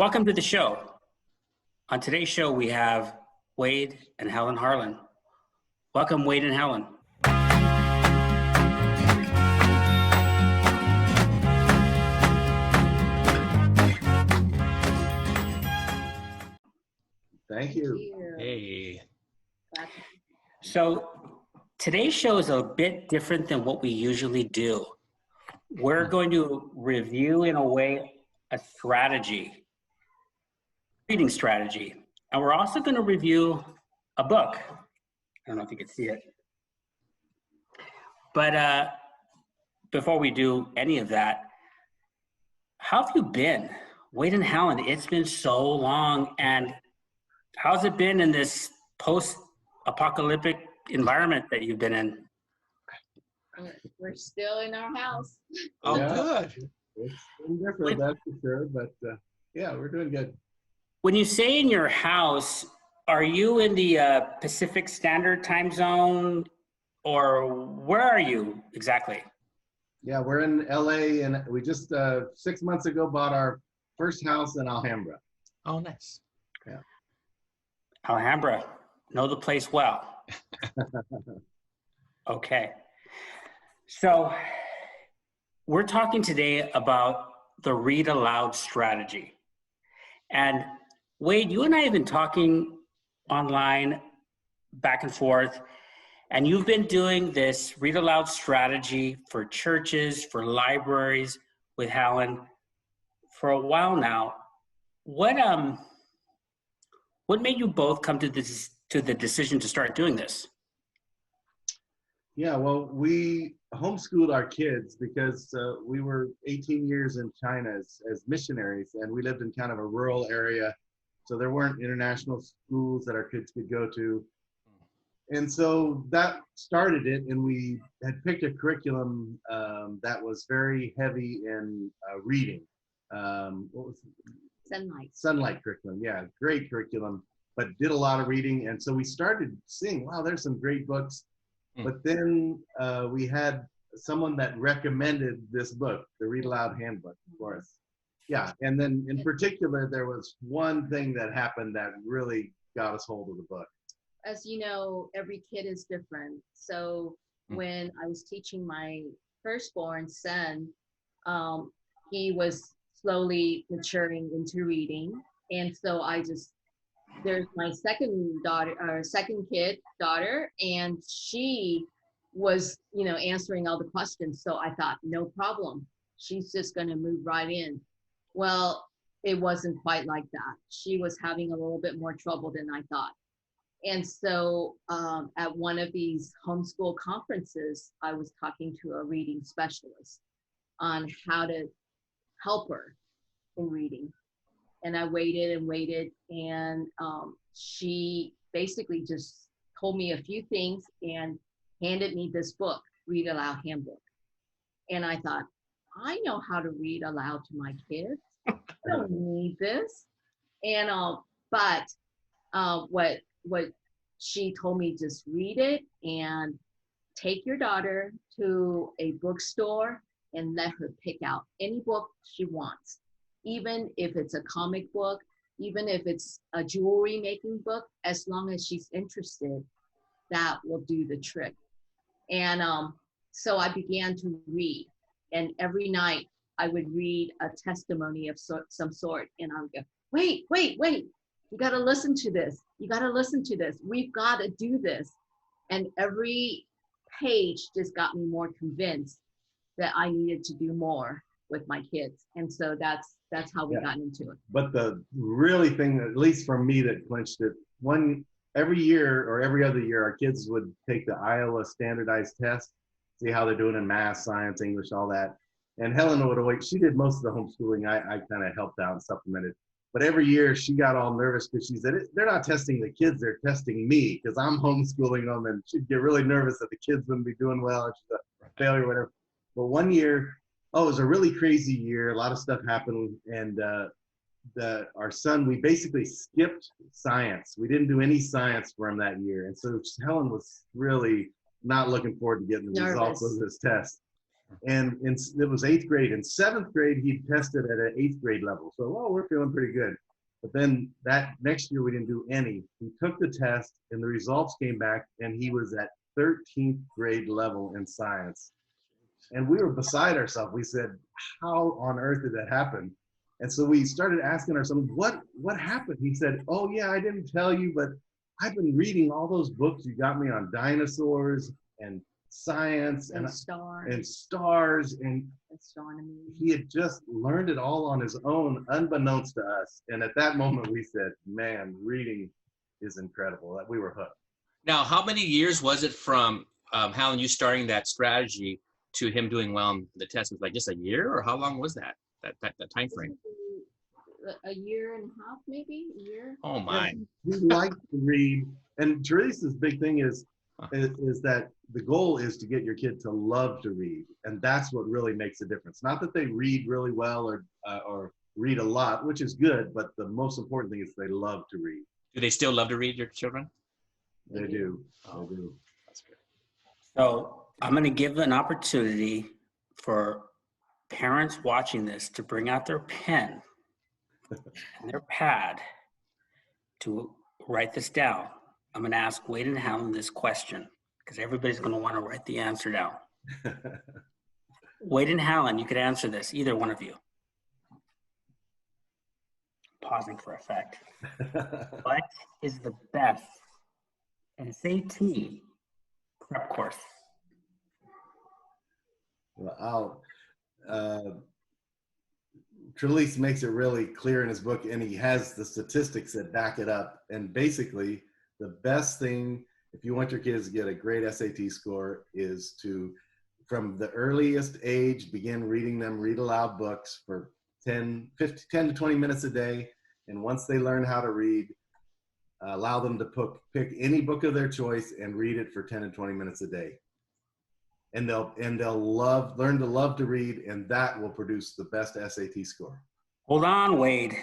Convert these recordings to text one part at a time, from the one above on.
Welcome to the show. On today's show, we have Wade and Helen Harlan. Welcome, Wade and Helen. Thank you. Hey. So today's show is a bit different than what we usually do. We're going to review, in a way, a strategy, reading strategy. And we're also going to review a book. I don't know if you can see it. But before we do any of that, how have you been? Wade and Helen, it's been so long. And how's it been in this post-apocalyptic environment that you've been in? We're still in our house. Oh, Yeah. good. It's been different, that's for sure, but yeah, we're doing good. When you say in your house, are you in the Pacific Standard Time Zone, or where are you exactly? Yeah, we're in LA, and we just 6 months ago bought our first house in Alhambra. Oh, nice. Alhambra, know the place well. Okay. So we're talking today about the Read Aloud strategy. And Wade, you and I have been talking online back and forth, and you've been doing this Read Aloud strategy for churches, for libraries with Helen for a while now. What made you both come to the decision to start doing this? Yeah, well, we homeschooled our kids because we were 18 years in China as missionaries, and we lived in kind of a rural area, so there weren't international schools that our kids could go to. And so that started it, and we had picked a curriculum that was very heavy in reading. What was it? Sunlight curriculum, yeah, great curriculum, but did a lot of reading. And so we started seeing, wow, there's some great books. But then we had someone that recommended this book, the Read Aloud Handbook, for us. Yeah, and then in particular, there was one thing that happened that really got us hold of the book. As you know, every kid is different. So when I was teaching my firstborn son, he was slowly maturing into reading. And so there's my second daughter, and she was, answering all the questions. So I thought, no problem. She's just going to move right in. Well, it wasn't quite like that. She was having a little bit more trouble than I thought. And so at one of these homeschool conferences, I was talking to a reading specialist on how to help her in reading. And I waited and waited, and she basically just told me a few things and handed me this book, Read Aloud Handbook. And I thought, I know how to read aloud to my kids. I don't need this. And what she told me, just read it and take your daughter to a bookstore and let her pick out any book she wants. Even if it's a comic book, even if it's a jewelry making book, as long as she's interested, that will do the trick. And so I began to read, and every night I would read a testimony of some sort, and I would go, wait, you got to listen to this. You got to listen to this. We've got to do this. And every page just got me more convinced that I needed to do more with my kids. And so that's how we got into it. But the really thing, at least for me, that clinched it, every year or every other year, our kids would take the Iowa standardized test, see how they're doing in math, science, English, all that. And Helen would always, she did most of the homeschooling. I kind of helped out and supplemented. But every year she got all nervous because she said, they're not testing the kids, they're testing me because I'm homeschooling them. And she'd get really nervous that the kids wouldn't be doing well and she's a failure or whatever. But one year, it was a really crazy year. A lot of stuff happened. And our son, we basically skipped science. We didn't do any science for him that year. And so Helen was really not looking forward to getting the results of this test. it was 8th grade. In 7th grade, he tested at an 8th grade level. So, oh, we're feeling pretty good. But then that next year, we didn't do any. He took the test, and the results came back, and he was at 13th grade level in science. And we were beside ourselves. We said, how on earth did that happen? And so we started asking ourselves, what happened? He said, oh, yeah, I didn't tell you, but I've been reading all those books you got me on dinosaurs and science and stars and astronomy. He had just learned it all on his own, unbeknownst to us. And at that moment, we said, man, reading is incredible. We were hooked. Now, how many years was it from Helen, you starting that strategy to him doing well on the test? Was it like just a year, or how long was that time frame? A year and a half, maybe a year. Oh my! He liked to read, and Trelease's big thing is that the goal is to get your kid to love to read, and that's what really makes a difference. Not that they read really well or read a lot, which is good, but the most important thing is they love to read. Do they still love to read, your children? They do. They do. That's good. So I'm going to give an opportunity for parents watching this to bring out their pen and their pad to write this down. I'm going to ask Wade and Helen this question because everybody's going to want to write the answer down. Wade and Helen, you could answer this, either one of you. Pausing for effect. What is the best SAT prep course? Well, Trelease makes it really clear in his book, and he has the statistics that back it up. And basically, the best thing, if you want your kids to get a great SAT score, is to, from the earliest age, begin reading them read aloud books for 10 to 20 minutes a day. And once they learn how to read, allow them to pick any book of their choice and read it for 10 to 20 minutes a day. And they'll learn to love to read, and that will produce the best SAT score. Hold on, Wade,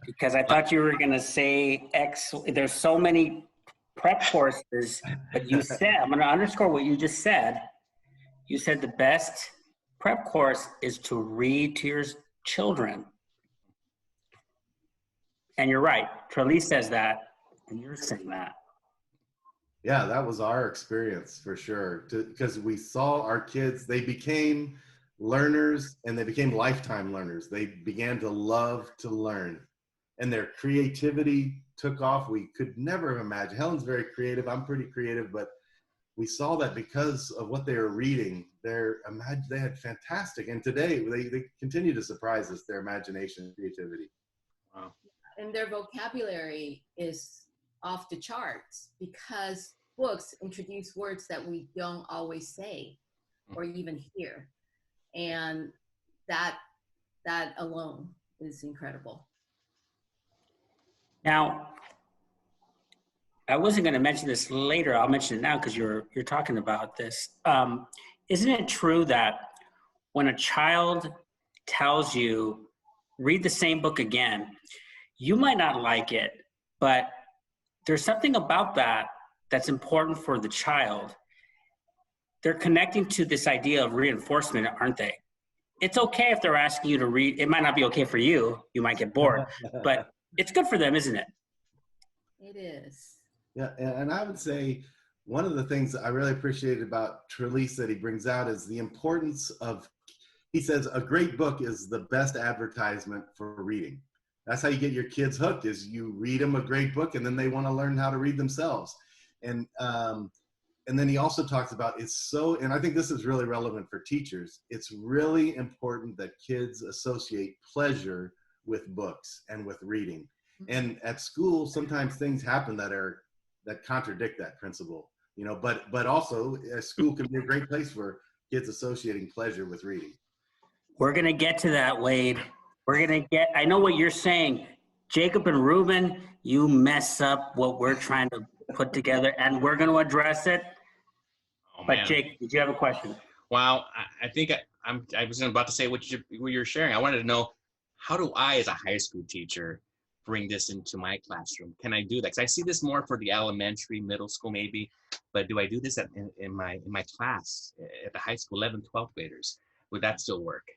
because I thought you were going to say X. There's so many prep courses, but you said, I'm going to underscore what you just said. You said the best prep course is to read to your children. And you're right. Trelease says that, and you're saying that. Yeah, that was our experience for sure. Because we saw our kids, they became learners and they became lifetime learners. They began to love to learn, and their creativity took off. We could never have imagined. Helen's very creative. I'm pretty creative, but we saw that because of what they were reading, they had fantastic. And today they continue to surprise us, their imagination and creativity. Wow. And their vocabulary is off the charts because books introduce words that we don't always say or even hear. And that alone is incredible. Now, I wasn't going to mention this later. I'll mention it now because you're talking about this. Isn't it true that when a child tells you, read the same book again, you might not like it, but there's something about that that's important for the child. They're connecting to this idea of reinforcement, aren't they? It's okay if they're asking you to read. It might not be okay for you. You might get bored, but it's good for them, isn't it? It is. Yeah, and I would say one of the things that I really appreciated about Trelease that he brings out is the importance of, he says, a great book is the best advertisement for reading. That's how you get your kids hooked, is you read them a great book and then they want to learn how to read themselves. And then he also talks about and I think this is really relevant for teachers. It's really important that kids associate pleasure with books and with reading. And at school, sometimes things happen that contradict that principle, but also a school can be a great place for kids associating pleasure with reading. We're going to get to that, Wade. I know what you're saying. Jacob and Ruben, you mess up what we're trying to put together, and we're going to address it. Oh, But man. Jake, did you have a question? Wow, I think I was about to say what you're sharing. I wanted to know, how do I, as a high school teacher, bring this into my classroom? Can I do that? Because I see this more for the elementary, middle school maybe, but do I do this in my class at the high school, 11th, 12th graders? Would that still work?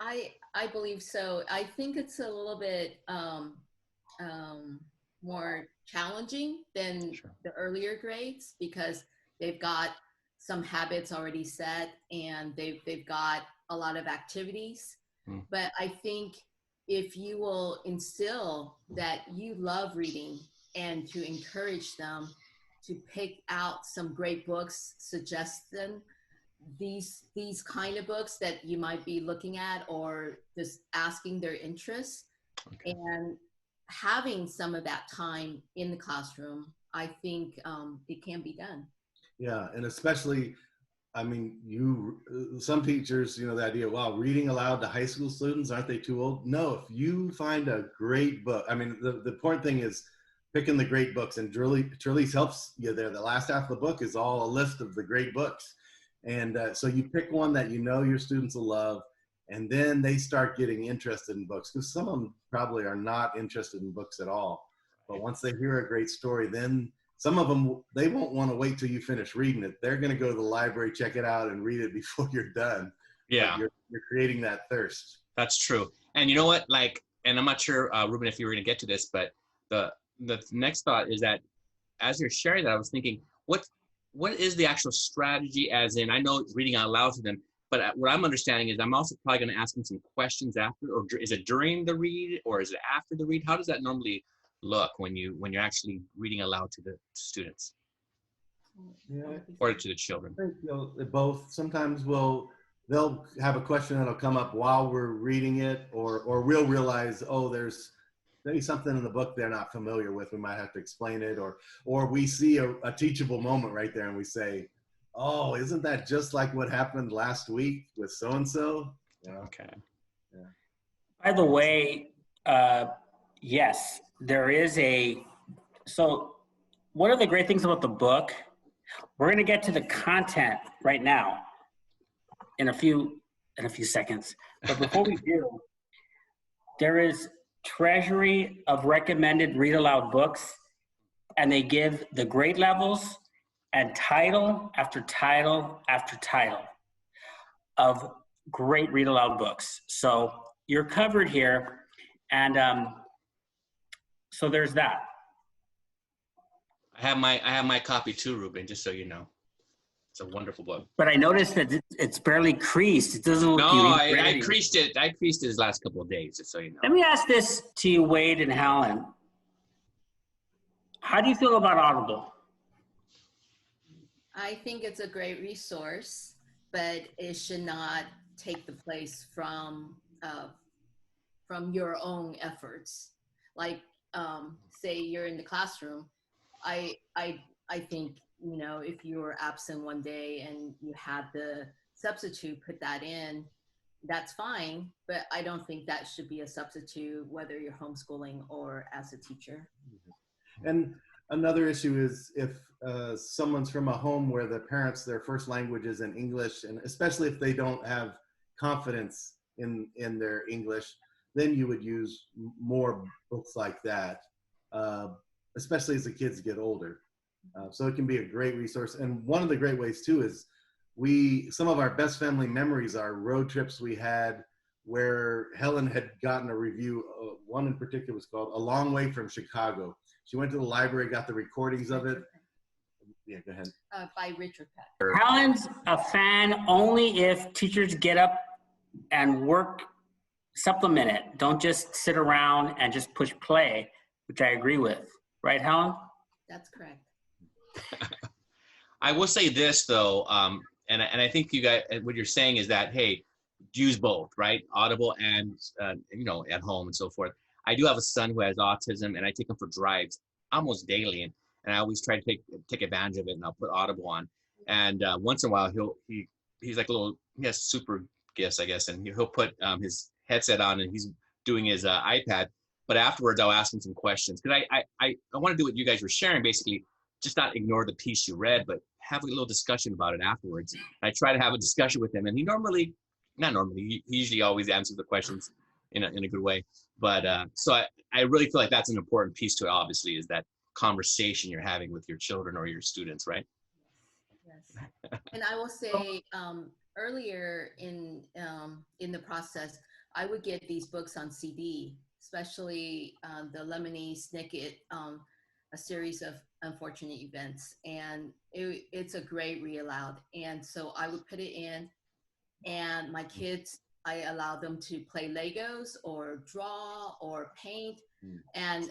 I believe so. I think it's a little bit more challenging than the earlier grades because they've got some habits already set and they've got a lot of activities. But I think if you will instill that you love reading and to encourage them to pick out some great books, suggest them these kind of books that you might be looking at or just asking their interests and having some of that time in the classroom, I think it can be done. Yeah, and especially, I mean, some teachers, you know, the idea, wow, reading aloud to high school students, aren't they too old? No, if you find a great book, I mean, the important thing is picking the great books, and Trelease helps you there. The last half of the book is all a list of the great books. And so you pick one that you know your students will love, and then they start getting interested in books, because some of them probably are not interested in books at all. But once they hear a great story, then some of them, they won't want to wait till you finish reading it. They're going to go to the library, check it out, and read it before you're done. Yeah. You're creating that thirst. That's true. And you know what, like, and I'm not sure, Ruben, if you were going to get to this, but the next thought is that as you're sharing that, I was thinking, what is the actual strategy, as in, I know it's reading out loud to them, but what I'm understanding is I'm also probably going to ask them some questions after, or is it during the read, or is it after the read? How does that normally look when you're actually reading aloud to the students? Yeah. Or to the children? I think both. Sometimes they'll have a question that'll come up while we're reading it, or we'll realize, oh, there's maybe something in the book they're not familiar with. We might have to explain it, or we see a teachable moment right there and we say, oh, isn't that just like what happened last week with so-and-so? Yeah. Okay. Yeah. By the way, yes, there is so one of the great things about the book, we're going to get to the content right now in a few seconds. But before we do, there is treasury of recommended read aloud books, and they give the grade levels and title after title after title of great read aloud books. So you're covered here, and so there's that. I have my copy too, Ruben, just so you know. It's a wonderful book. But I noticed that it's barely creased. It doesn't look. No, I creased it. I creased it his last couple of days, just so you know. Let me ask this to you, Wade and Helen. How do you feel about Audible? I think it's a great resource, but it should not take the place from your own efforts. Like, say you're in the classroom, I think, you know, if you were absent one day and you had the substitute put that in, that's fine, but I don't think that should be a substitute whether you're homeschooling or as a teacher. And another issue is if someone's from a home where the parents, their first language is in English, and especially if they don't have confidence in their English, then you would use more books like that, especially as the kids get older. So it can be a great resource. And one of the great ways too is some of our best family memories are road trips we had where Helen had gotten a review. One in particular was called A Long Way from Chicago. She went to the library, got the recordings of it. Yeah, go ahead. By Richard Peck. Helen's a fan only if teachers get up and work, supplement it. Don't just sit around and just push play, which I agree with. Right, Helen? That's correct. I will say this though, and I think you guys, what you're saying is that, hey, use both, right? Audible and, you know, at home and so forth. I do have a son who has autism, and I take him for drives almost daily, and I always try to take advantage of it, and I'll put Audible on. And once in a while, he's like he has super gifts, I guess, and he'll put his headset on and he's doing his iPad. But afterwards, I'll ask him some questions, because I want to do what you guys were sharing, basically, just not ignore the piece you read, but have a little discussion about it afterwards. I try to have a discussion with him, and he usually always answers the questions in a good way. But so I really feel like that's an important piece to it, obviously, is that conversation you're having with your children or your students, right? Yes. And I will say, earlier in the process, I would get these books on CD, especially the Lemony Snicket, a series of unfortunate events, and it's a great read aloud. And so I would put it in, and my kids, I allow them to play Legos or draw or paint, and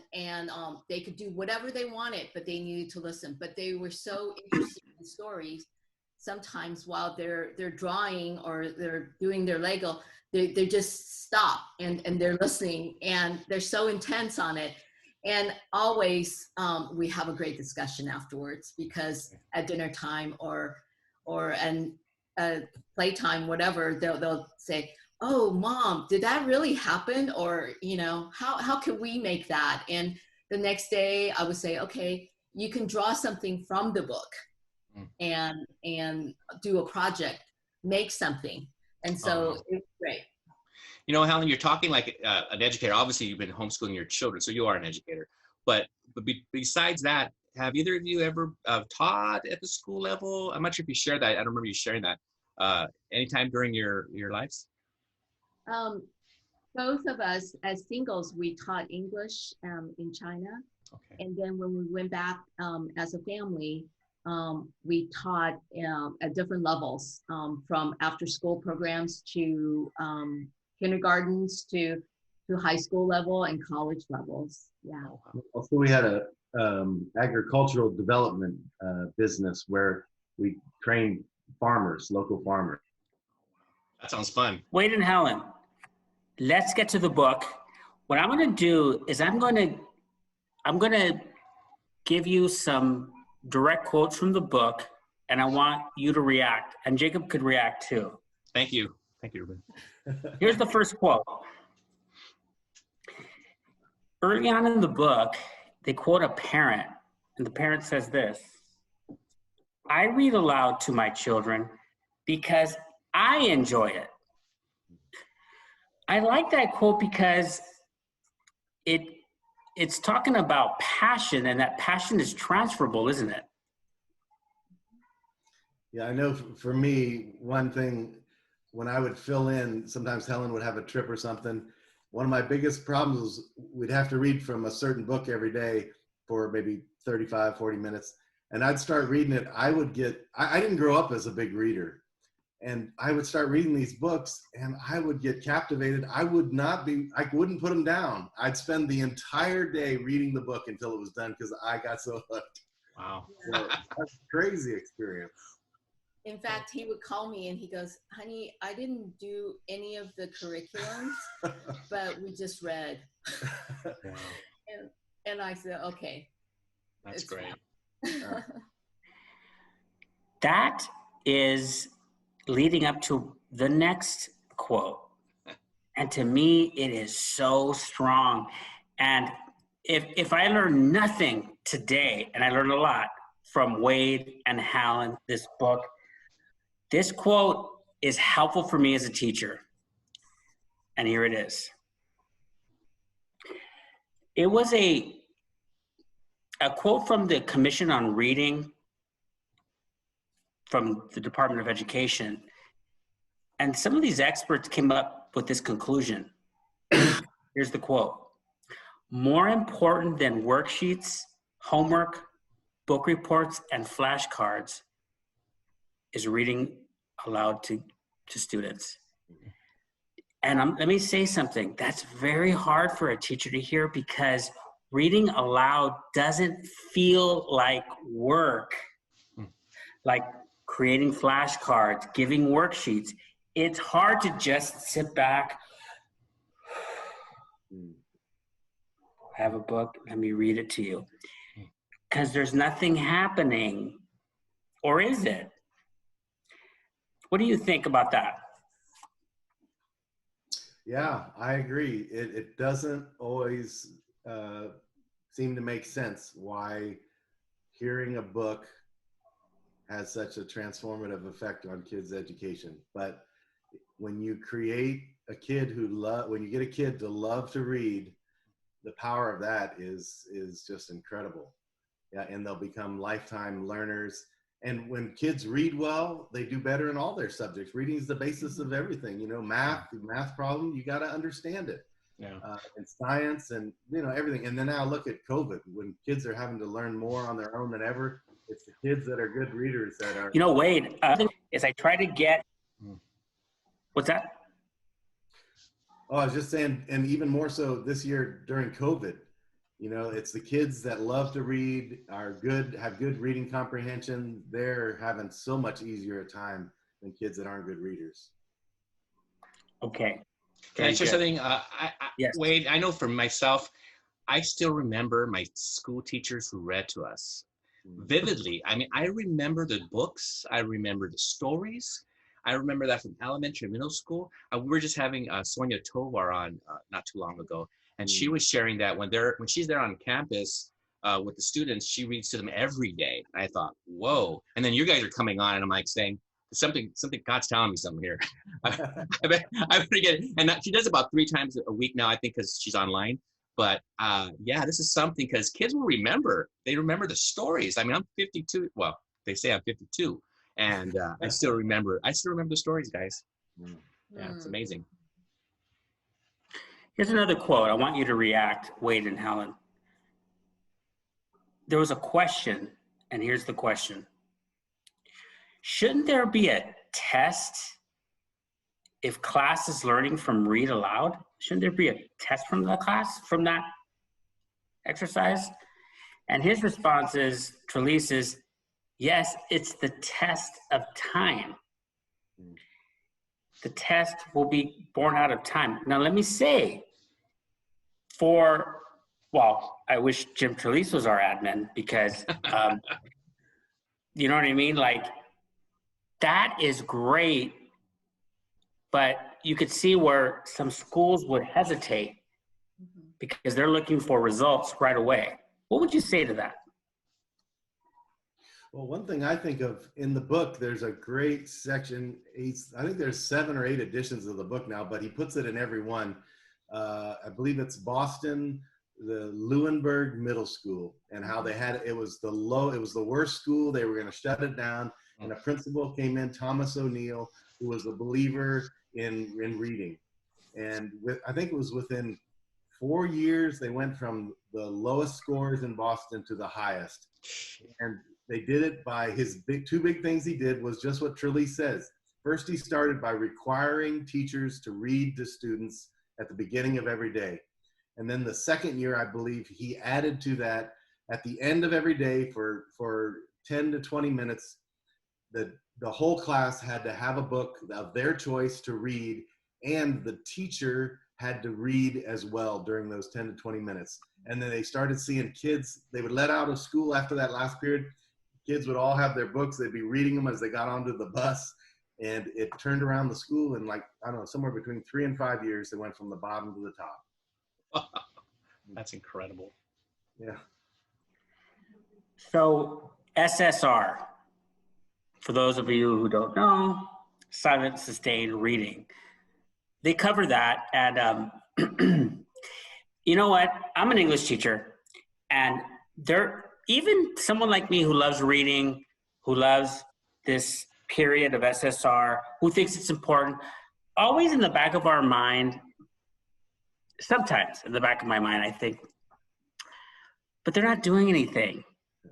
they could do whatever they wanted, but they needed to listen. But they were so interested in stories. Sometimes while they're drawing or they're doing their Lego, they just stop and they're listening, and they're so intense on it. And always we have a great discussion afterwards, because at dinner time or playtime, whatever, they'll say, "Oh, Mom, did that really happen?" Or, how can we make that? And the next day I would say, "Okay, you can draw something from the book and do a project, make something." And so it's great. Helen, you're talking like an educator. Obviously, you've been homeschooling your children, so you are an educator. But besides that, have either of you ever taught at the school level? I'm not sure if you shared that. I don't remember you sharing that anytime during your lives. Both of us as singles, we taught English in China. Okay. And then when we went back as a family, we taught at different levels, from after school programs to kindergartens to high school level and college levels. Yeah. Also, we had a agricultural development business where we trained farmers, local farmers. That sounds fun. Wade and Helen, let's get to the book. What I'm going to do is I'm going to give you some direct quotes from the book, and I want you to react, and Jacob could react too. Thank you. Thank you, Ruben. Here's the first quote. Early on in the book, they quote a parent, and the parent says this: "I read aloud to my children because I enjoy it." I like that quote because it's talking about passion, and that passion is transferable, isn't it? Yeah, I know for me, one thing, when I would fill in, sometimes Helen would have a trip or something. One of my biggest problems was we'd have to read from a certain book every day for maybe 35, 40 minutes. And I'd start reading it. I didn't grow up as a big reader. And I would start reading these books and I would get captivated. I wouldn't put them down. I'd spend the entire day reading the book until it was done because I got so hooked. Wow. So that's a crazy experience. In fact, he would call me and he goes, "Honey, I didn't do any of the curriculums, but we just read." Wow. And I said, "Okay." That's great. That is leading up to the next quote. And to me, it is so strong. And if I learned nothing today, and I learned a lot from Wade and Helen, this book, this quote is helpful for me as a teacher. And here it is. It was a quote from the Commission on Reading from the Department of Education. And some of these experts came up with this conclusion. Here's the quote: "More important than worksheets, homework, book reports, and flashcards is reading aloud to students." And let me say something. That's very hard for a teacher to hear because reading aloud doesn't feel like work, like creating flashcards, giving worksheets. It's hard to just sit back, have a book, let me read it to you. Because there's nothing happening. Or is it? What do you think about that? Yeah, I agree. It doesn't always seem to make sense why hearing a book has such a transformative effect on kids' education. But when you create a kid who when you get a kid to love to read, the power of that is just incredible. Yeah, and they'll become lifetime learners. And when kids read well, they do better in all their subjects. Reading is the basis of everything. You know, math problem, you got to understand it. Yeah. And science and, you know, everything. And then now look at COVID, when kids are having to learn more on their own than ever. It's the kids that are good readers that are. You know, Wade, as I try to get, what's that? Oh, I was just saying, and even more so this year during COVID, you know, it's the kids that love to read, are good, have good reading comprehension. They're having so much easier a time than kids that aren't good readers. Okay. Can I share something? Yes. Wade, I know for myself, I still remember my school teachers who read to us vividly. I mean, I remember the books. I remember the stories. I remember that from elementary and middle school. We were just having Sonia Tovar on not too long ago, and she was sharing that when she's there on campus with the students, she reads to them every day. I thought, whoa! And then you guys are coming on, and I'm like saying something. God's telling me something here. I better get it. And she does about 3 times a week now, I think, because she's online. But yeah, this is something because kids will remember. They remember the stories. I mean, I'm 52. Well, they say I'm 52. And I still remember the stories, guys. Yeah, it's amazing. Here's another quote. I want you to react, Wade and Helen. There was a question, and here's the question. Shouldn't there be a test if class is learning from Read Aloud? Shouldn't there be a test from the class, from that exercise? And his response is, Trelease is, yes, it's the test of time. The test will be born out of time. Now, let me say, I wish Jim Trelease was our admin because, you know what I mean? Like, that is great, but you could see where some schools would hesitate because they're looking for results right away. What would you say to that? Well, one thing I think of in the book, there's a great section. I think there's 7 or 8 editions of the book now, but he puts it in every one. I believe it's Boston, the Leuenberg Middle School, and how they had it was the worst school. They were going to shut it down, and a principal came in, Thomas O'Neill, who was a believer in reading, and I think it was within 4 years they went from the lowest scores in Boston to the highest, and they did it by his 2 big things he did was just what Trelease says. First, he started by requiring teachers to read to students at the beginning of every day. And then the second year, I believe, he added to that at the end of every day for 10 to 20 minutes, the whole class had to have a book of their choice to read, and the teacher had to read as well during those 10 to 20 minutes. And then they started seeing kids, they would let out of school after that last period. Kids would all have their books. They'd be reading them as they got onto the bus. And it turned around the school in somewhere between 3 and 5 years, they went from the bottom to the top. That's incredible. Yeah. So SSR, for those of you who don't know, silent sustained reading. They cover that. And you know what? I'm an English teacher, and even someone like me who loves reading, who loves this period of SSR, who thinks it's important, always in the back of our mind, sometimes in the back of my mind, I think, but they're not doing anything.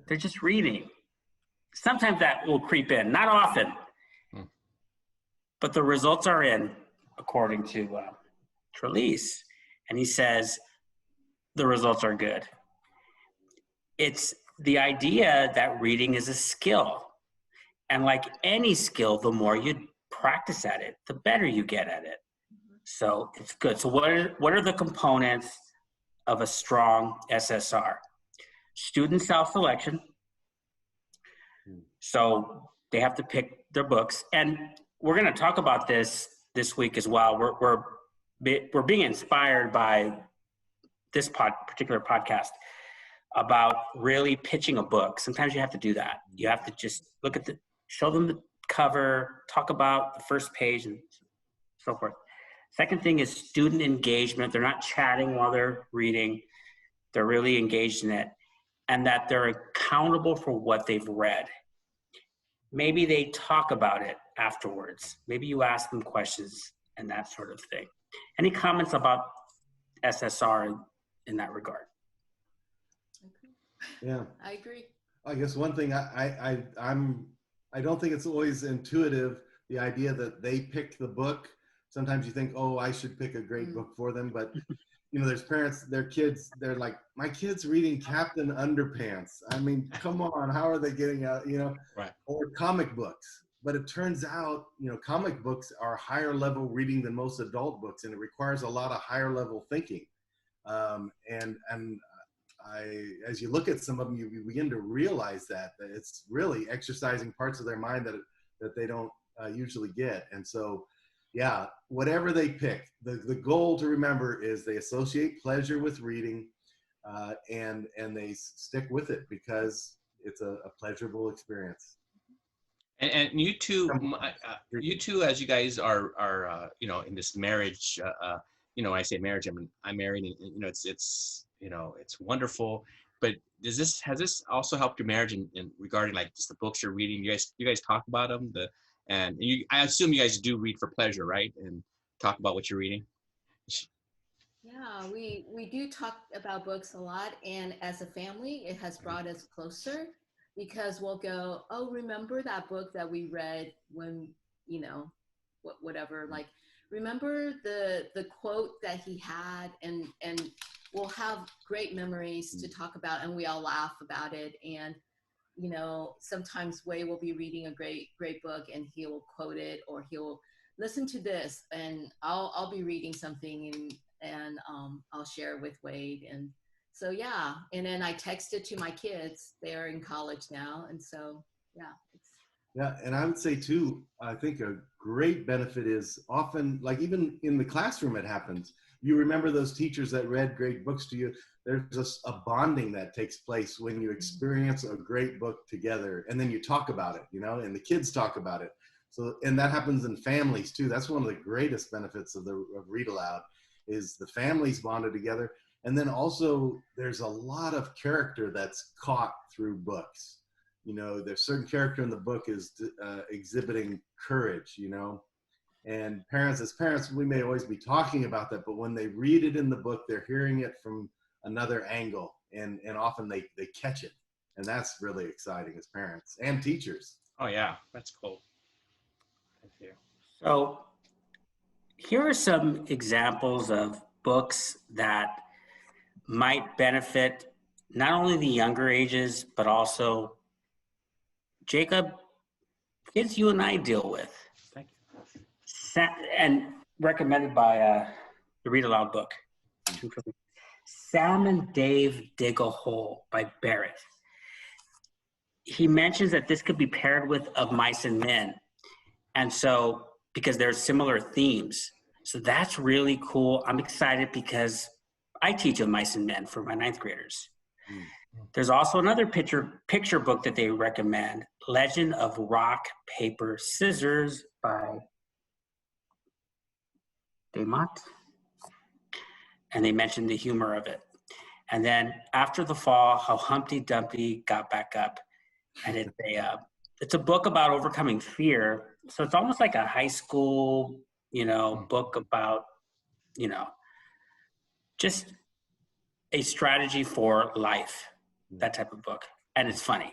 They're just reading. Sometimes that will creep in, not often, but the results are in, according to Trelease. And he says the results are good. It's the idea that reading is a skill. And like any skill, the more you practice at it, the better you get at it. So it's good. So what are the components of a strong SSR? Student self-selection. So they have to pick their books. And we're going to talk about this week as well. We're being inspired by this particular podcast about really pitching a book. Sometimes you have to do that. You have to just show them the cover, talk about the first page and so forth. Second thing is student engagement. They're not chatting while they're reading. They're really engaged in it. And that they're accountable for what they've read. Maybe they talk about it afterwards. Maybe you ask them questions and that sort of thing. Any comments about SSR in that regard? Yeah, I agree. I guess one thing I don't think it's always intuitive, the idea that they pick the book. Sometimes you think, oh, I should pick a great book for them, but there's parents, their kids, they're like, my kid's reading Captain Underpants. I mean, come on, how are they getting out, Right. Or comic books. But it turns out, comic books are higher level reading than most adult books, and it requires a lot of higher level thinking. As you look at some of them, you begin to realize that it's really exercising parts of their mind that they don't usually get. And so, yeah, whatever they pick, the goal to remember is they associate pleasure with reading, and they stick with it because it's a pleasurable experience. And you two, as you guys are in this marriage, when I say marriage, I'm married, and it's wonderful. But has this also helped your marriage in regarding like just the books you're reading? You guys talk about them, I assume you guys do read for pleasure, right? And talk about what you're reading. Yeah, we do talk about books a lot, and as a family, it has brought us closer because we'll go, oh, remember that book that we read when, whatever, like, remember the quote that he had, and we'll have great memories to talk about, and we all laugh about it. And sometimes Wade will be reading a great book and he'll quote it, or he'll listen to this, and I'll be reading something and I'll share with Wade. And so, yeah. And then I text it to my kids. They're in college now. And so, yeah. Yeah, and I would say too, I think a great benefit is often, like even in the classroom it happens. You remember those teachers that read great books to you. There's a bonding that takes place when you experience a great book together, and then you talk about it, and the kids talk about it. So, and that happens in families too. That's one of the greatest benefits of Read Aloud, is the families bonded together. And then also there's a lot of character that's caught through books. There's certain character in the book is exhibiting courage, and as parents, we may always be talking about that, but when they read it in the book, they're hearing it from another angle, and often they catch it. And that's really exciting as parents and teachers. Oh yeah, that's cool. Thank you. So here are some examples of books that might benefit not only the younger ages, but also, Jacob, kids you and I deal with. Thank you. And recommended by the Read Aloud book. Sam and Dave Dig a Hole by Barrett. He mentions that this could be paired with Of Mice and Men. And so, because there's similar themes. So that's really cool. I'm excited because I teach Of Mice and Men for my 9th graders. There's also another picture book that they recommend, Legend of Rock, Paper, Scissors by Desmond. And they mentioned the humor of it. And then After the Fall, How Humpty Dumpty Got Back Up. And it's a book about overcoming fear. So it's almost like a high school, book about, just a strategy for life, that type of book. And it's funny.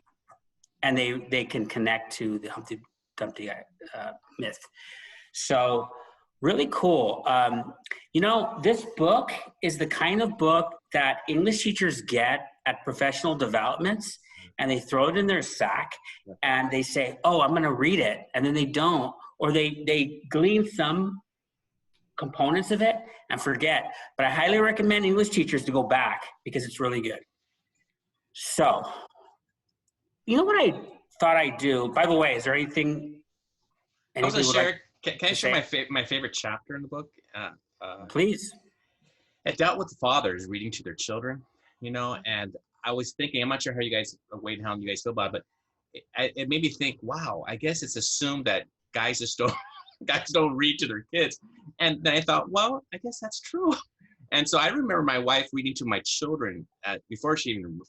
And they can connect to the Humpty Dumpty myth. So really cool. This book is the kind of book that English teachers get at professional developments, and they throw it in their sack and they say, oh, I'm going to read it. And then they don't, or they glean some components of it and forget. But I highly recommend English teachers to go back because it's really good. So, what I thought I'd do, by the way, is there anything? I was going to share, can I share my favorite chapter in the book? Please. It dealt with fathers reading to their children, and I was thinking, I'm not sure how you guys, Wade and Helen, you guys feel about it, but it made me think, wow, I guess it's assumed that guys just don't guys don't read to their kids. And then I thought, well, I guess that's true. And so I remember my wife reading to my children before she even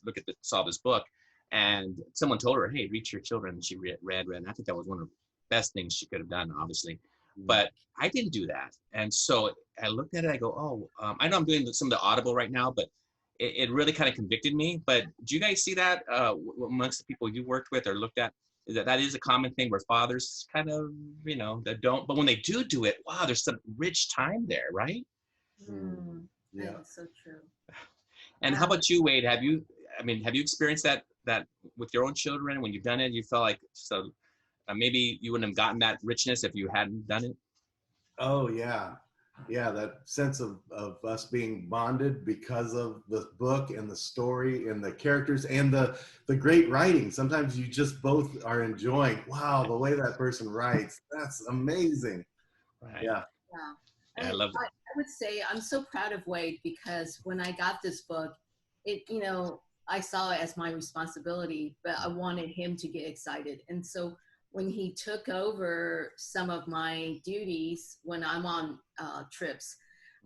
saw this book. And someone told her, hey, read to your children. And she read. And I think that was one of the best things she could have done, obviously. But I didn't do that. And so I looked at it, I go, oh, I know I'm doing some of the Audible right now, but it really kind of convicted me. But do you guys see that amongst the people you worked with or looked at? Is that is a common thing where fathers kind of, that don't, but when they do it, wow, there's some rich time there, right? Yeah, that's so true. And how about you, Wade? Have you experienced that with your own children when you've done it? You felt like maybe you wouldn't have gotten that richness if you hadn't done it? Oh, yeah. Yeah, that sense of us being bonded because of the book and the story and the characters and the great writing. Sometimes you just both are enjoying, wow, the way that person writes, that's amazing. Right. Yeah. I love it. I would say I'm so proud of Wade because when I got this book, I saw it as my responsibility, but I wanted him to get excited. And so when he took over some of my duties when I'm on trips,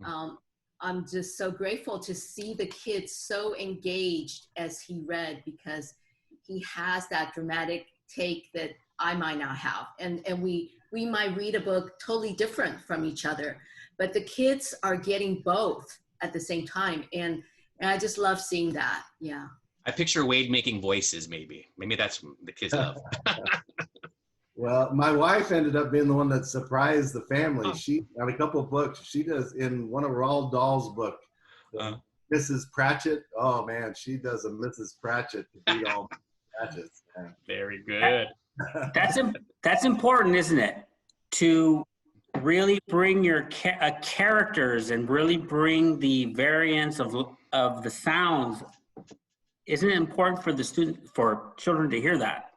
I'm just so grateful to see the kids so engaged as he read, because he has that dramatic take that I might not have. And we might read a book totally different from each other, but the kids are getting both at the same time. And I just love seeing that. Yeah. I picture Wade making voices, maybe that's what the kids love. Well, my wife ended up being the one that surprised the family. She got a couple of books. She does in one of Roald Dahl's book, Mrs. Pratchett. Oh man, she does a Mrs. Pratchett to beat all Pratchett's. Very good. That's important, isn't it? To really bring your characters and really bring the variance of the sounds. Isn't it important for children to hear that?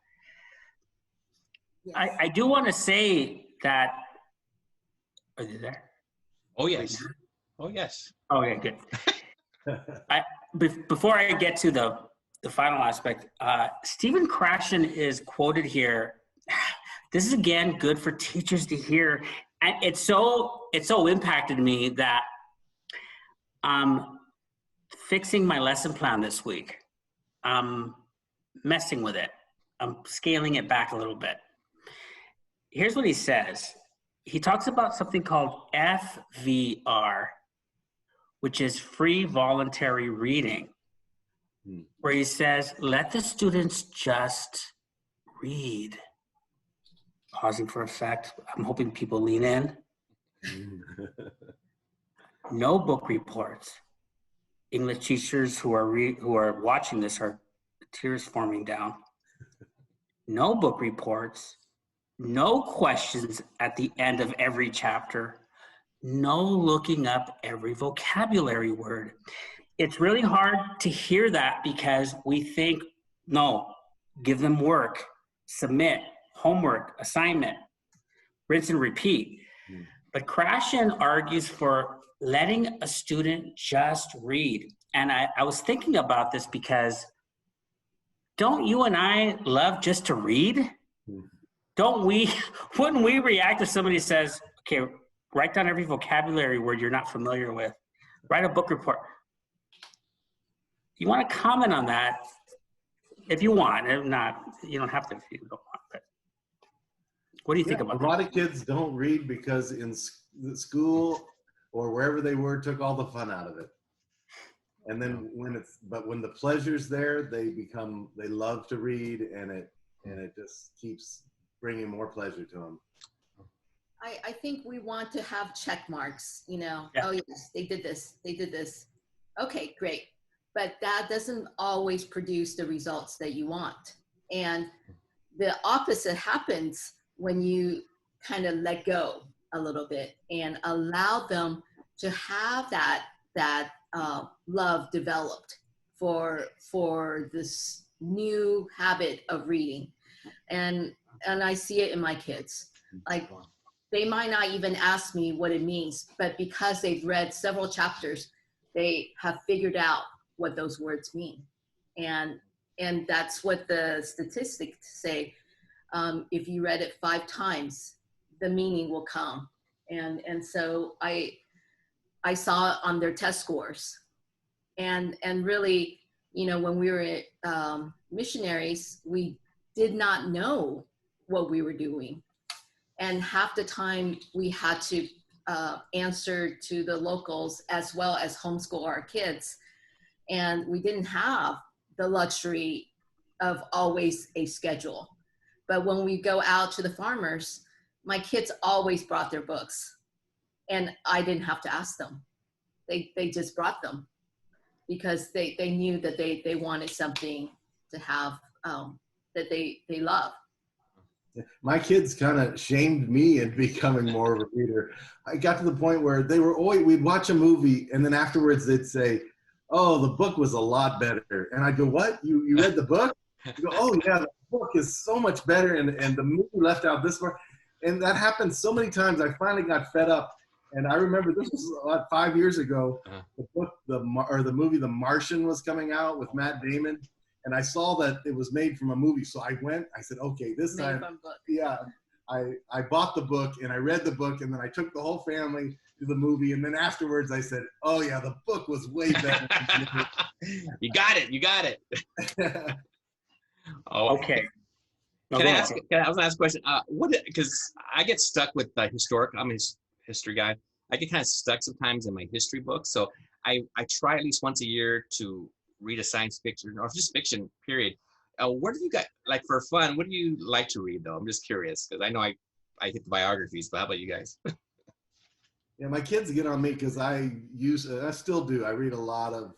Yes. I do want to say that. Are you there? Oh yes. Oh yes. Okay, good. Before I get to the final aspect, Stephen Krashen is quoted here. This is again good for teachers to hear, and it so impacted me that I'm fixing my lesson plan this week. I'm messing with it. I'm scaling it back a little bit. Here's what he says. He talks about something called FVR, which is free voluntary reading, where he says, let the students just read. Pausing for effect. I'm hoping people lean in. No book reports. English teachers who are watching this are tears forming down. No book reports. No questions at the end of every chapter. No looking up every vocabulary word. It's really hard to hear that because we think, no, give them work, submit, homework, assignment, rinse and repeat. But Krashen argues for letting a student just read. And I was thinking about this because don't you and I love just to read? Wouldn't we react if somebody says, okay, write down every vocabulary word you're not familiar with, write a book report. You want to comment on that if you want. If not, you don't have to if you don't want. But what do you think about that? A lot of kids don't read because in school or wherever they were took all the fun out of it. And then when the pleasure's there, they love to read, and it just keeps bringing more pleasure to them. I think we want to have check marks, Yeah. Oh yes, they did this. Okay, great. But that doesn't always produce the results that you want. And the opposite happens when you kind of let go a little bit and allow them to have that love developed for this new habit of reading. And I see it in my kids. Like, they might not even ask me what it means, but because they've read several chapters, they have figured out what those words mean. And that's what the statistics say. If you read it 5 times, the meaning will come. And so I saw it on their test scores. And really, you know, when we were missionaries, we did not know what we were doing. And half the time we had to answer to the locals as well as homeschool our kids. And we didn't have the luxury of always a schedule. But when we go out to the farmers, my kids always brought their books, and I didn't have to ask them. They just brought them because they knew that they wanted something to have that they love. My kids kind of shamed me into becoming more of a reader. I got to the point where they were always, we'd watch a movie and then afterwards they'd say, "Oh, the book was a lot better." And I'd go, "What? You read the book?" You go, "Oh yeah, the book is so much better, and the movie left out this part." And that happened so many times. I finally got fed up. And I remember this was about 5 years ago. The book, the movie The Martian was coming out with Matt Damon. And I saw that it was made from a movie. So I went, I said, okay, this time, yeah, I bought the book and I read the book, and then I took the whole family to the movie. And then afterwards I said, oh yeah, the book was way better. You got it. You got it. Oh, Okay. I was gonna ask a question. Because I get stuck with historic. I'm a history guy. I get kind of stuck sometimes in my history books. So I try at least once a year to read a science fiction or just fiction, period. What do you guys, like for fun, what do you like to read though? I'm just curious because I know I hit the biographies, but how about you guys? Yeah, my kids get on me because I still do. I read a lot of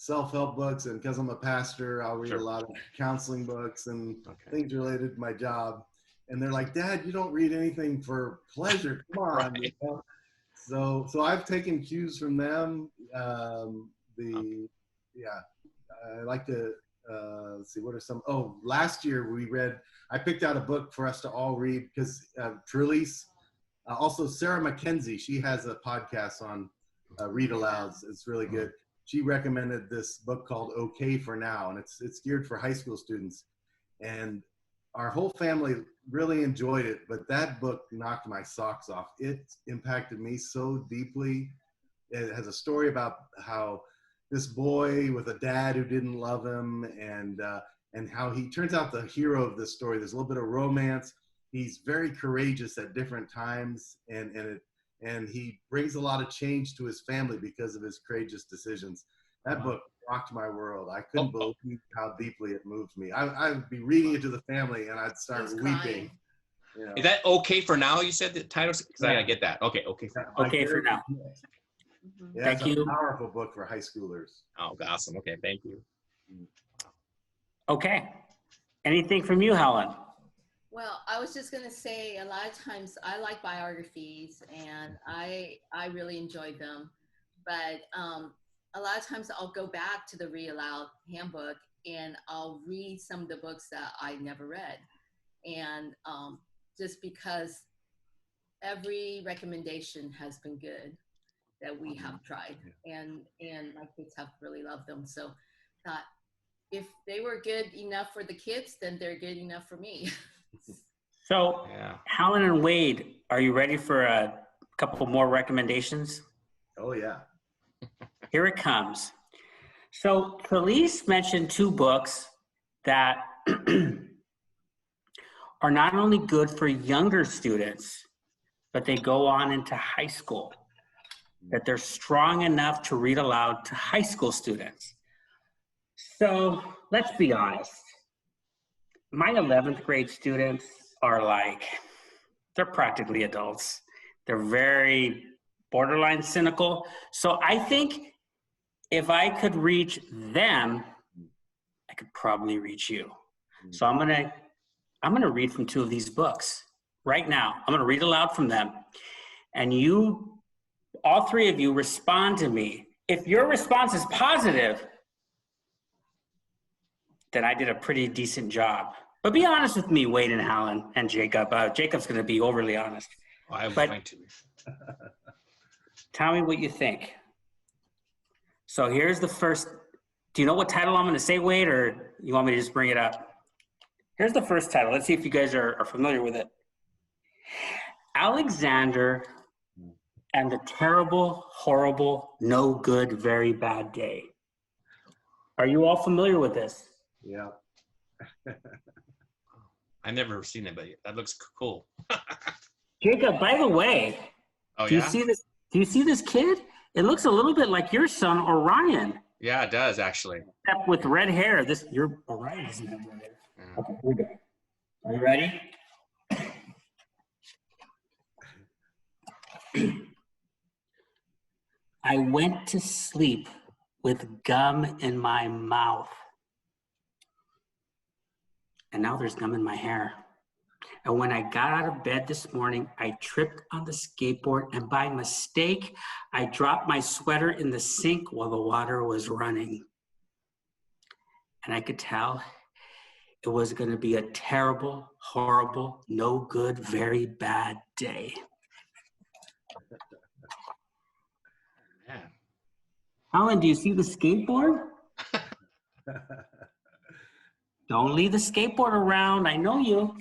self-help books, and because I'm a pastor, I'll read a lot of counseling books and things related to my job. And they're like, "Dad, you don't read anything for pleasure. Come on." Right. You know? So I've taken cues from them. I like to see what are some. Oh, last year I picked out a book for us to all read because Trelease. Also, Sarah McKenzie, she has a podcast on Read Aloud. It's really good. She recommended this book called Okay for Now, and it's geared for high school students. And our whole family really enjoyed it, but that book knocked my socks off. It impacted me so deeply. It has a story about how this boy with a dad who didn't love him, and how he turns out the hero of this story. There's a little bit of romance. He's very courageous at different times, and he brings a lot of change to his family because of his courageous decisions. That book rocked my world. I couldn't believe how deeply it moved me. I'd be reading it to the family and I'd start weeping. You know. Is that Okay for Now? You said the title? Because I gotta get that. Okay for now. Okay for now. Yeah, Thank you. It's a powerful book for high schoolers. Oh, awesome. Okay, thank you. Okay. Anything from you, Helen? Well, I was just going to say a lot of times I like biographies and I really enjoy them. But a lot of times I'll go back to the Read Aloud Handbook and I'll read some of the books that I never read. And just because every recommendation has been good that we have tried, and my kids have really loved them. So thought if they were good enough for the kids, then they're good enough for me. So, Helen and Wade, are you ready for a couple more recommendations? Oh, yeah. Here it comes. So, Trelease mentioned two books that are not only good for younger students, but they go on into high school, that they're strong enough to read aloud to high school students. So, let's be honest. My 11th grade students are they're practically adults. They're very borderline cynical. So I think if I could reach them, I could probably reach you. So I'm gonna read from two of these books right now. I'm gonna read aloud from them. And you, all three of you, respond to me. If your response is positive, then I did a pretty decent job. But be honest with me, Wade and Helen and Jacob. Jacob's going to be overly honest. I'm going to. Tell me what you think. So here's the first. Do you know what title I'm going to say, Wade, or you want me to just bring it up? Here's the first title. Let's see if you guys are familiar with it. Alexander and the Terrible, Horrible, No Good, Very Bad Day. Are you all familiar with this? Yeah. I've never seen it, but that looks cool. Jacob, by the way, Oh, do you yeah? see this? Do you see this kid? It looks a little bit like your son, Orion, Yeah, it does, actually. except with red hair. Your Orion doesn't have red hair. Yeah. Okay, here we go. Are you ready? I went to sleep with gum in my mouth. And now there's gum in my hair. And when I got out of bed this morning, I tripped on the skateboard, and by mistake, I dropped my sweater in the sink while the water was running. And I could tell it was going to be a terrible, horrible, no good, very bad day. Man. Helen, do you see the skateboard? Don't leave the skateboard around. I know you.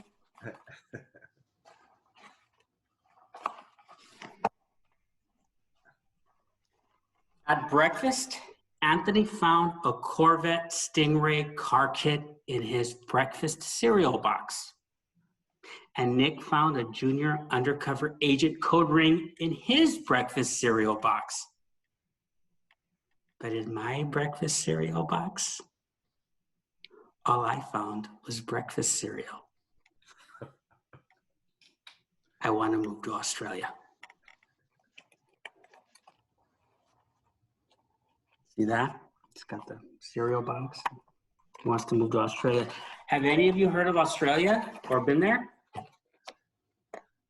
At breakfast, Anthony found a Corvette Stingray car kit in his breakfast cereal box. And Nick found a junior undercover agent code ring in his breakfast cereal box. But in my breakfast cereal box, all I found was breakfast cereal. I want to move to Australia. See that? It's got the cereal box. He wants to move to Australia. Have any of you heard of Australia or been there?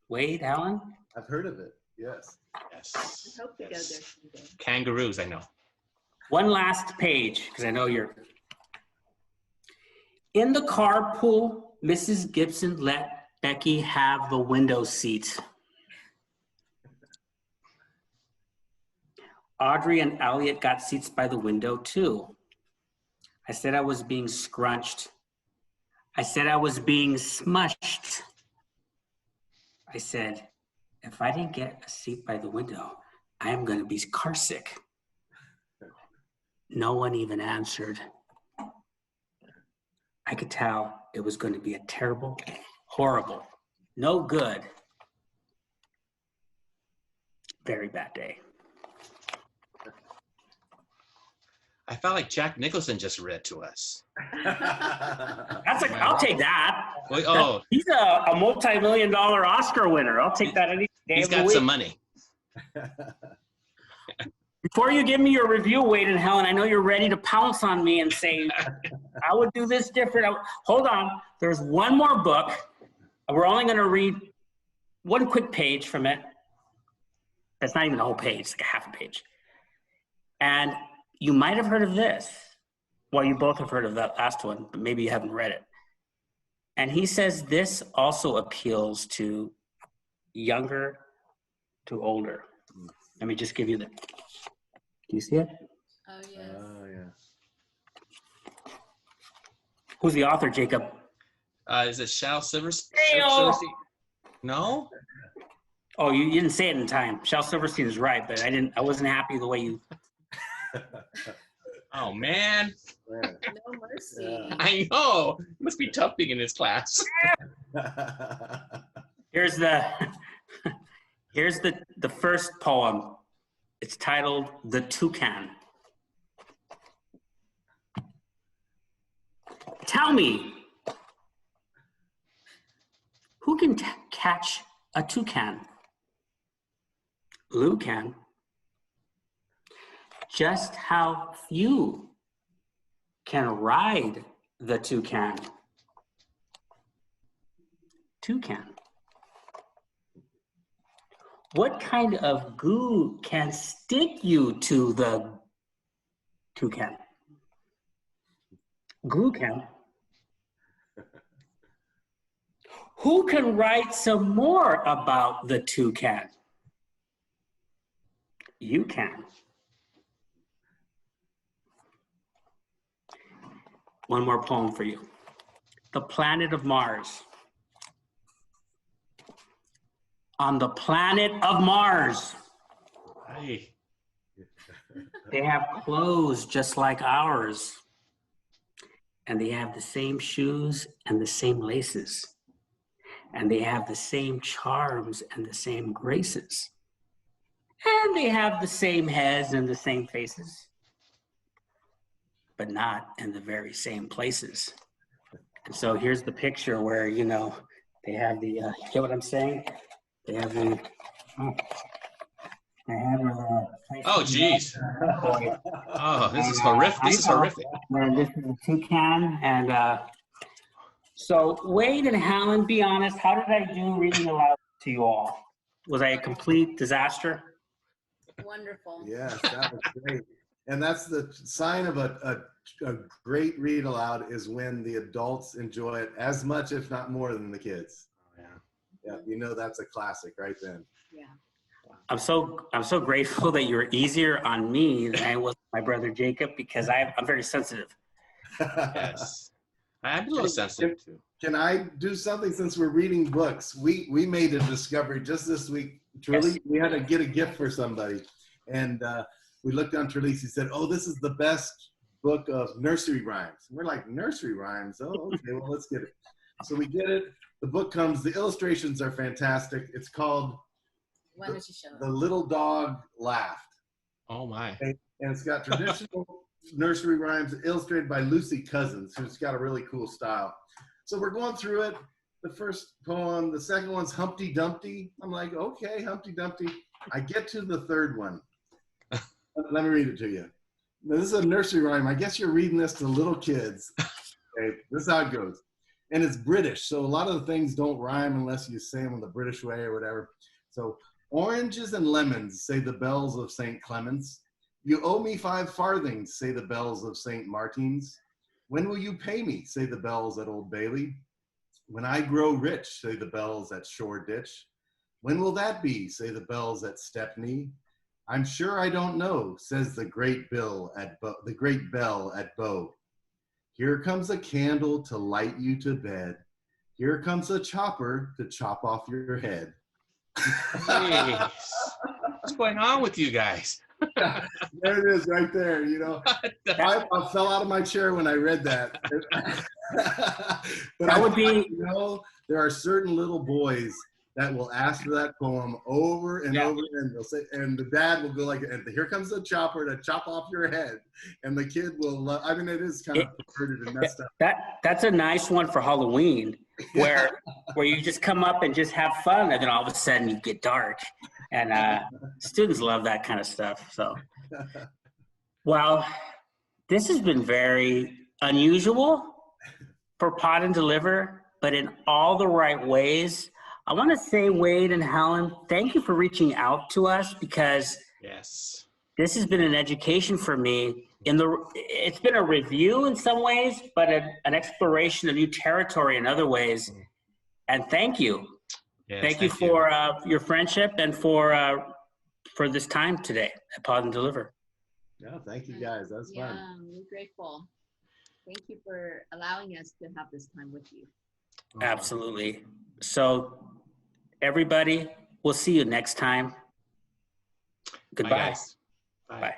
Wade, Helen? I've heard of it, yes. Yes. I hope to go there someday. Kangaroos, I know. One last page, because I know you're. In the carpool, Mrs. Gibson let Becky have the window seat. Audrey and Elliot got seats by the window too. I said I was being scrunched. I said I was being smushed. I said, if I didn't get a seat by the window, I am going to be car sick. No one even answered. I could tell it was going to be a terrible, horrible, no good, very bad day. I felt like Jack Nicholson just read to us. I'll take that. Wait, oh, He's a multi-million-dollar Oscar winner. I'll take that any day he's of the got week. some money. Before you give me your review, Wade and Helen, I know you're ready to pounce on me and say, I would do this different. Hold on. There's one more book. We're only going to read one quick page from it. That's not even a whole page. It's like a half a page. And you might have heard of this. Well, you both have heard of that last one, but maybe you haven't read it. And he says this also appeals to younger to older. Let me just give you the. Do you see it? Oh, yes. Oh, yeah. Who's the author, Jacob? Is it Shel Silverstein? Hey-o! No? Oh, you didn't say it in time. Shel Silverstein is right, but I wasn't happy the way you. Oh, man. Yeah. No mercy. Yeah. I know. It must be tough being in this class. Here's the first poem. It's titled The Toucan. Tell me, who can catch a toucan? Lou can. Just how few can ride the toucan? Toucan. What kind of goo can stick you to the toucan? Glue can. Who can write some more about the toucan? You can. One more poem for you. The Planet of Mars. on the planet of Mars. Hey. They have clothes just like ours. And they have the same shoes and the same laces. And they have the same charms and the same graces. And they have the same heads and the same faces, but not in the very same places. And so here's the picture where, you know, they have the, you get what I'm saying? They have the, they have Oh, geez. Oh, this is horrific. This is horrific. And this is a toucan. And so Wade and Helen, be honest, how did I do reading aloud to you all? Was I a complete disaster? Wonderful. Yes, that was great. And that's the sign of a great read aloud is when the adults enjoy it as much, if not more, than the kids. Yeah. Yeah, you know that's a classic right then. Yeah. I'm so grateful that you're easier on me than I was my brother Jacob, because I'm very sensitive. Yes. I'm a little sensitive too. Can I do something since we're reading books? We made a discovery just this week. Trelease, Yes. we had to get a gift for somebody. And we looked on Trelease. He said, oh, this is the best book of nursery rhymes. We're like, nursery rhymes? Oh, okay, well, let's get it. So we get it. The book comes. The illustrations are fantastic. It's called Why don't you show The us? Little Dog Laughed. Oh, my. And it's got traditional nursery rhymes illustrated by Lucy Cousins, who's got a really cool style. So we're going through it. The first poem, the second one's Humpty Dumpty. I'm like, okay, Humpty Dumpty. I get to the third one. Let me read it to you. Now, this is a nursery rhyme. I guess you're reading this to little kids. Okay, this is how it goes. And it's British, so a lot of the things don't rhyme unless you say them in the British way or whatever. So, oranges and lemons, say the bells of St. Clement's. You owe me 5 farthings, say the bells of St. Martin's. When will you pay me, say the bells at Old Bailey. When I grow rich, say the bells at Shoreditch. When will that be, say the bells at Stepney. I'm sure I don't know, says the great bell at Bow. Here comes a candle to light you to bed. Here comes a chopper to chop off your head. Jeez. What's going on with you guys? There it is right there, you know. I fell out of my chair when I read that. But That would be, you know, there are certain little boys that will ask for that poem over and over, and they'll say, and the dad will go like, and here comes the chopper to chop off your head, and the kid will love. I mean, it is kind of perverted and messed up. that's a nice one for Halloween, where you just come up and just have fun, and then all of a sudden you get dark, and students love that kind of stuff. So, well, this has been very unusual for Pod and Deliver, but in all the right ways. I want to say, Wade and Helen, thank you for reaching out to us, because Yes. this has been an education for me. It's been a review in some ways, but an exploration of new territory in other ways. And thank you. Yes, thank you for your friendship and for this time today at Pod and Deliver. No, thank you guys. That was fun. Yeah, we're grateful. Thank you for allowing us to have this time with you. Absolutely. So, everybody, we'll see you next time. Goodbye. Bye, guys. Bye.